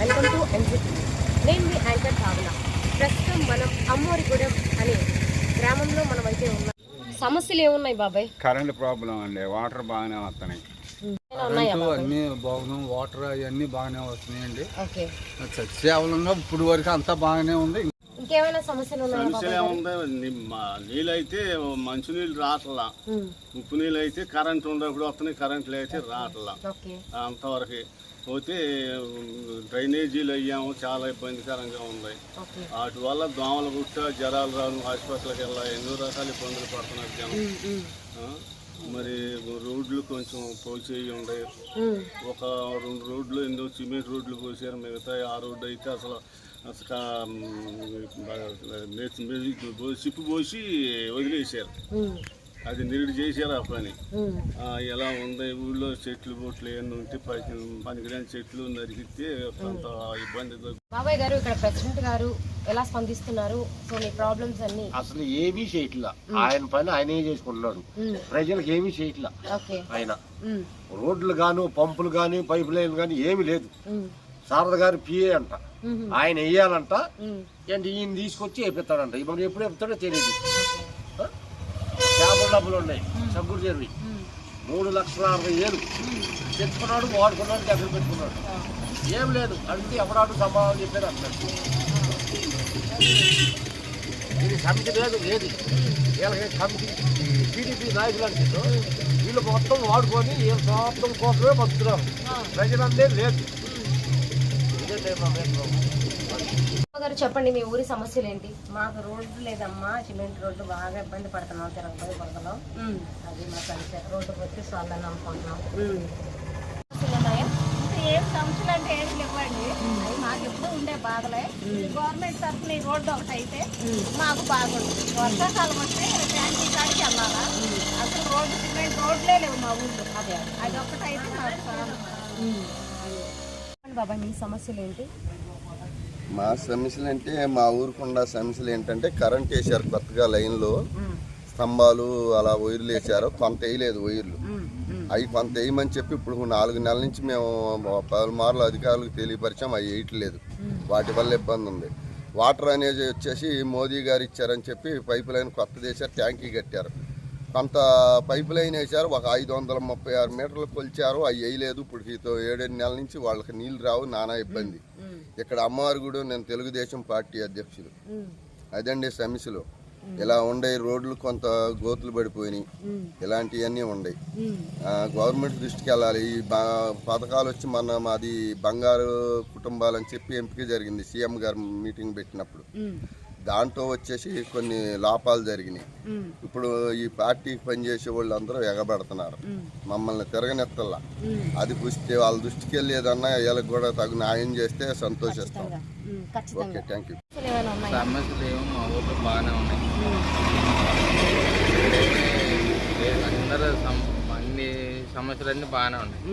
Welcome to NGT. నేను మీ anchor భావన. ప్రస్తుతం మనం అమ్మోరిగూడెం అనే గ్రామంలో మనం అయితే ఉన్నాం. సమస్యలు ఏమున్నాయి బాబాయ్? కరెంట్ ప్రాబ్లం అండి. వాటర్ బాగానే వస్తున్నాయి. అన్ని బాగున్నాం. వాటర్ అవన్నీ బాగానే వస్తున్నాయండి. ఓకే, కేవలంగా ఇప్పుడు వరకు అంతా బాగానే ఉంది. ఇంకేమైనా సమస్యలు ఉన్నాయా? నీళ్ళైతే మంచినీళ్ళు రావట్లా, ఉప్పు నీళ్ళు అయితే కరెంట్ ఉన్నప్పుడు వస్తున్నాయి, కరెంట్ అయితే రావట్లా. అంతవరకు పోతే డ్రైనేజీలు అయ్యాము, చాలా ఇబ్బందికరంగా ఉన్నాయి. వాటి వల్ల దోమలు గుట్ట, జ్వరాలు రాను, హాస్పిటల్కి వెళ్ళా, ఎన్నో రకాల ఇబ్బందులు పడుతున్నారు జనం. మరి రోడ్లు కొంచెం పోసేవి ఉన్నాయి. ఒక 2 రోడ్లు ఎన్నో సిమెంట్ రోడ్లు పోసారు, మిగతా ఆ రోడ్డు అయితే అసలు సిప్పు పోసి వదిలేసారు. అది నిరుడు చేశారు ఆ పని. ఎలా ఉంది ఊళ్ళో చెట్లు బొట్లు ఏమన్నా ఉంటే పనికిరాని చెట్లు నరికితే కొంత ఇబ్బంది. బాబాయ్ గారు, ఇక్కడ ప్రెసిడెంట్ గారు ఎలా స్పందిస్తున్నారు? సో మీ ప్రాబ్లమ్స్ అన్ని అసలు ఏమీ చేయట్లా. ఆయన పని ఆయనే చేసుకుంటున్నాడు. ప్రజలకు ఏమీ చేయట్లా. ఆయన రోడ్లు గాను, పంపులు గాని, పైప్ లైన్ గాని ఏమీ లేదు. శారద గారు పిఏ అంట, ఆయన వేయాలంట. ఈయన తీసుకొచ్చి వేపిస్తాడంట. ఇప్పుడు ఎప్పుడు వేపుతాడో తెలియదు. చేపల డబ్బులు ఉన్నాయి, సగ్గుడు చెరువు 3,60,000 తెచ్చుకున్నాడు, వాడుకున్నాడు, దగ్గర పెట్టుకున్నాడు. ఏం లేదు, అడిగితే ఎవరాడు సమాధానం చెప్పారు అంటారు. ఇది కమిటీ లేదు, ఏది వీళ్ళకి కమిటీ టీడీపీ నాయకులు అంటే వీళ్ళు మొత్తం వాడుకొని వీళ్ళ స్వార్థం కోసమే బతుకుతున్నారు. ప్రజలంటే లేదు. గారు చెప్పండి, మీ ఊరి సమస్యలు ఏంటి? మాకు రోడ్డు లేదమ్మా, సిమెంట్ రోడ్డు బాగా ఇబ్బంది పడుతున్నాం, తిరగబోయి పడుతున్నాం. అది మాకు అంతే. రోడ్డుకి వచ్చి సొల్లని అమ్ముకుంటున్నాం. ఏం సమస్యలు అంటే ఏమి లేవండి. అవి మాకు ఎప్పుడు ఉండే బాధలే. గవర్నమెంట్ తరఫున ఈ రోడ్డు ఒకటి అయితే మాకు బాగుంటుంది. వర్షాకాలం వస్తే ట్యాంకీ కాడికి వెళ్ళాలా. అసలు రోడ్డు సిమెంట్ రోడ్లే లేవు మా ఊళ్ళో. అది ఒకటి అయితే మాకు బాబాయ్, మీ సమస్యలు ఏంటి? మా సమస్యలు అంటే మా ఊరుకుండా సమస్యలు ఏంటంటే కరెంట్ వేసారు కొత్తగా లైన్లో, స్తంభాలు అలా వైర్లు వేసారు. కొంత వేయలేదు వైర్లు. అవి కొంత వేయమని చెప్పి ఇప్పుడు 4 నెలల నుంచి మేము 10 మార్లు అధికారులకు తెలియపరిచాం. అవి వేయట్లేదు. వాటి వల్ల ఇబ్బంది ఉంది. వాటర్ అనేది వచ్చేసి మోదీ గారు ఇచ్చారని చెప్పి పైప్ లైన్ కొత్తది వేసారు, ట్యాంకీ కట్టారు. కొంత పైప్ లైన్ వేసారు, ఒక 536 మీటర్లు కొలిచారు. అవి వేయలేదు. ఇప్పుడు 7 నెలల నుంచి వాళ్ళకి నీళ్ళు రావు, నానా ఇబ్బంది. ఇక్కడ అమ్మవారిగూడెం, నేను తెలుగుదేశం పార్టీ అధ్యక్షుడు. అదండి సమస్యలు. ఇలా ఉండే రోడ్లు కొంత గోతులు పడిపోయినాయి, ఇలాంటివన్నీ ఉన్నాయి. గవర్నమెంట్ దృష్టికి వెళ్ళాలి. ఈ పథకాలు వచ్చి మాది బంగారు కుటుంబాలని చెప్పి ఎంపిక జరిగింది సీఎం గారు మీటింగ్ పెట్టినప్పుడు. దాంట్లో వచ్చేసి కొన్ని లోపాలు జరిగినాయి. ఇప్పుడు ఈ పార్టీకి పనిచేసే వాళ్ళు అందరూ ఎగబడుతున్నారు, మమ్మల్ని తిరగనెత్తల్లా. అది పుష్టి వాళ్ళ దృష్టికి వెళ్ళేదన్నా వీళ్ళకి కూడా తగు న్యాయం చేస్తే సంతోషిస్తాం. Okay, thank you. సమస్యలు ఏమో మా ఊళ్ళో బాగానే ఉన్నాయి. అందరూ అన్ని సమస్యలన్నీ బాగానే ఉన్నాయి.